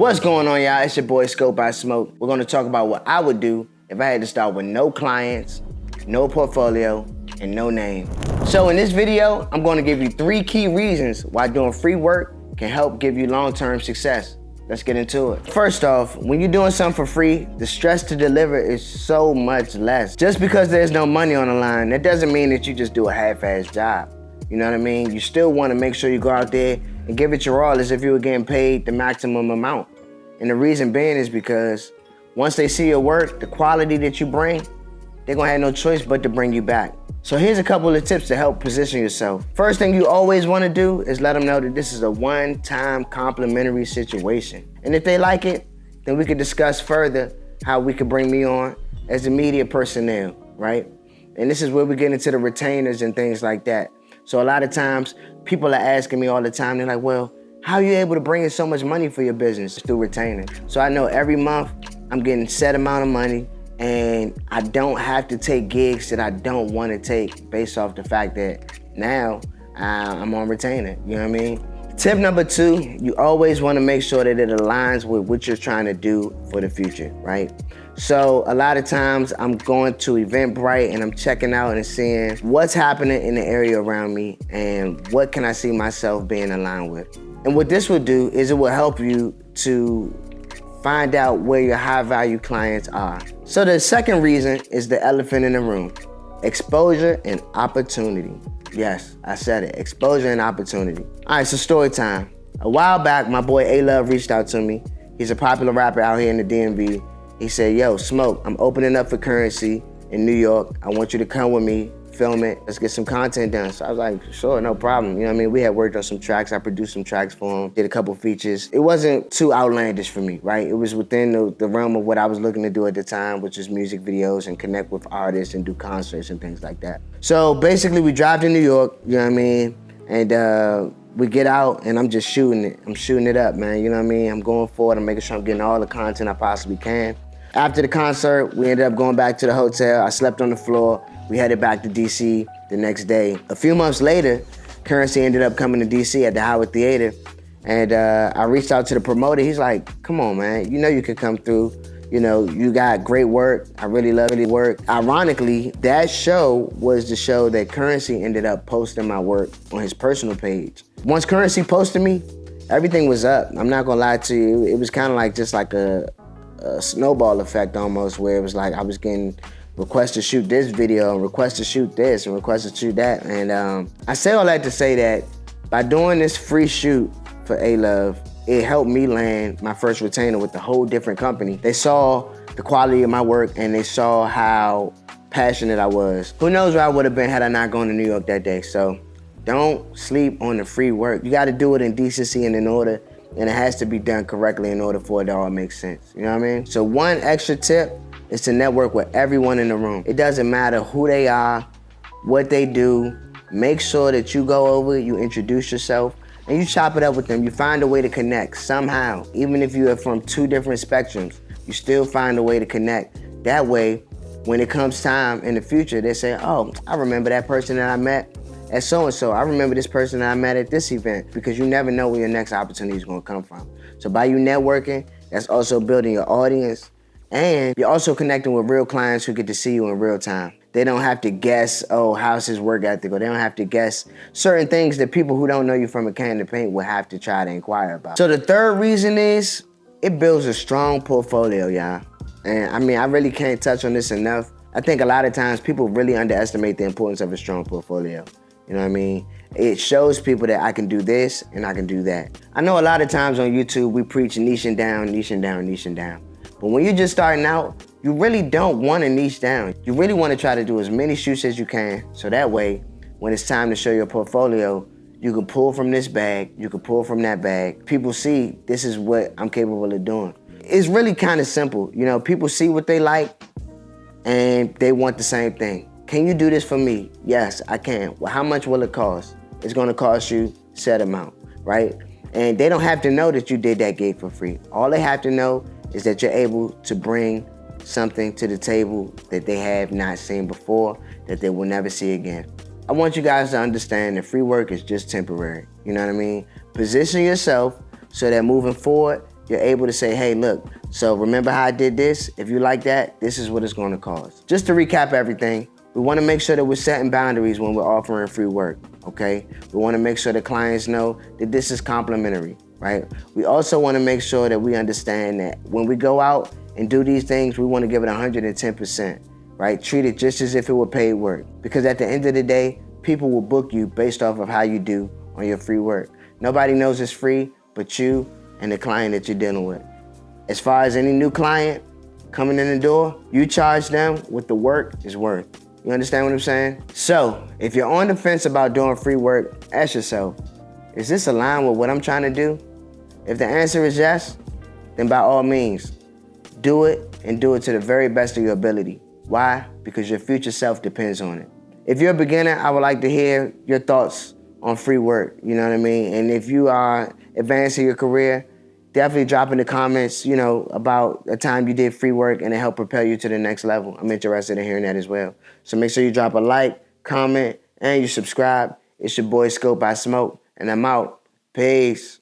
What's going on, y'all? It's your boy Scope by Smoke. We're gonna talk about what I would do if I had to start with no clients, no portfolio, and no name. So in this video, I'm gonna give you 3 key reasons why doing free work can help give you long-term success. Let's get into it. First off, when you're doing something for free, the stress to deliver is so much less. Just because there's no money on the line, that doesn't mean that you just do a half-assed job. You know what I mean? You still wanna make sure you go out there and give it your all as if you were getting paid the maximum amount. And the reason being is because once they see your work, the quality that you bring, they're gonna have no choice but to bring you back. So here's a couple of tips to help position yourself. First thing you always wanna do is let them know that this is a one-time complimentary situation. And if they like it, then we can discuss further how we could bring me on as the media personnel, right? And this is where we get into the retainers and things like that. So a lot of times, people are asking me all the time, they're like, well, how are you able to bring in so much money for your business? Through retaining. So I know every month I'm getting a set amount of money and I don't have to take gigs that I don't want to take based off the fact that now I'm on retainer, you know what I mean? Tip number 2, you always want to make sure that it aligns with what you're trying to do for the future, right? So a lot of times I'm going to Eventbrite and I'm checking out and seeing what's happening in the area around me and what can I see myself being aligned with. And what this will do is it will help you to find out where your high value clients are. So the second reason is the elephant in the room, exposure and opportunity. Yes, I said it, exposure and opportunity. All right, so story time. A while back, my boy A-Love reached out to me. He's a popular rapper out here in the DMV. He said, yo, Smoke, I'm opening up for Currency in New York. I want you to come with me, film it, let's get some content done. So I was like, sure, no problem. You know what I mean? We had worked on some tracks. I produced some tracks for him, did a couple features. It wasn't too outlandish for me, right? It was within the realm of what I was looking to do at the time, which is music videos and connect with artists and do concerts and things like that. So basically we drive to New York, you know what I mean? And we get out and I'm just shooting it. I'm shooting it up, man, you know what I mean? I'm going forward, I'm making sure I'm getting all the content I possibly can. After the concert, we ended up going back to the hotel. I slept on the floor. We headed back to DC the next day. A few months later, Currency ended up coming to DC at the Howard Theater. And I reached out to the promoter. He's like, come on, man. You know you could come through. You know, you got great work. I really love your work. Ironically, that show was the show that Currency ended up posting my work on his personal page. Once Currency posted me, everything was up. I'm not gonna lie to you. It was kind of like just like a snowball effect almost, where it was like I was getting requests to shoot this video, and requests to shoot this, and requests to shoot that. And I say all that to say that by doing this free shoot for A-Love, it helped me land my first retainer with a whole different company. They saw the quality of my work and they saw how passionate I was. Who knows where I would have been had I not gone to New York that day. So don't sleep on the free work. You gotta do it in decency and in order, and it has to be done correctly in order for it to all make sense. You know what I mean? So one extra tip is to network with everyone in the room. It doesn't matter who they are, what they do. Make sure that you go over, you introduce yourself, and you chop it up with them. You find a way to connect somehow. Even if you are from 2 different spectrums, you still find a way to connect. That way, when it comes time in the future, they say, oh, I remember that person that I met at so-and-so. I remember this person that I met at this event, because you never know where your next opportunity is gonna come from. So by you networking, that's also building your audience, and you're also connecting with real clients who get to see you in real time. They don't have to guess, oh, how's his work ethic, or they don't have to guess certain things that people who don't know you from a can of paint will have to try to inquire about. So the third reason is, it builds a strong portfolio, y'all. And I mean, I really can't touch on this enough. I think a lot of times people really underestimate the importance of a strong portfolio. You know what I mean? It shows people that I can do this and I can do that. I know a lot of times on YouTube, we preach niching down, niching down, niching down. But when you're just starting out, you really don't want to niche down. You really want to try to do as many shoots as you can. So that way, when it's time to show your portfolio, you can pull from this bag, you can pull from that bag. People see this is what I'm capable of doing. It's really kind of simple. You know, people see what they like and they want the same thing. Can you do this for me? Yes, I can. Well, how much will it cost? It's gonna cost you set amount, right? And they don't have to know that you did that gig for free. All they have to know is that you're able to bring something to the table that they have not seen before, that they will never see again. I want you guys to understand that free work is just temporary. You know what I mean? Position yourself so that moving forward, you're able to say, hey, look, so remember how I did this? If you like that, this is what it's gonna cost. Just to recap everything, we wanna make sure that we're setting boundaries when we're offering free work, okay? We wanna make sure the clients know that this is complimentary, right? We also wanna make sure that we understand that when we go out and do these things, we wanna give it 110%, right? Treat it just as if it were paid work. Because at the end of the day, people will book you based off of how you do on your free work. Nobody knows it's free but you and the client that you're dealing with. As far as any new client coming in the door, you charge them what the work is worth. You understand what I'm saying? So, if you're on the fence about doing free work, ask yourself, is this aligned with what I'm trying to do? If the answer is yes, then by all means, do it and do it to the very best of your ability. Why? Because your future self depends on it. If you're a beginner, I would like to hear your thoughts on free work, you know what I mean? And if you are advancing your career, definitely drop in the comments, about a time you did free work and it helped propel you to the next level. I'm interested in hearing that as well. So make sure you drop a like, comment, and you subscribe. It's your boy Scope by Smoke, and I'm out. Peace.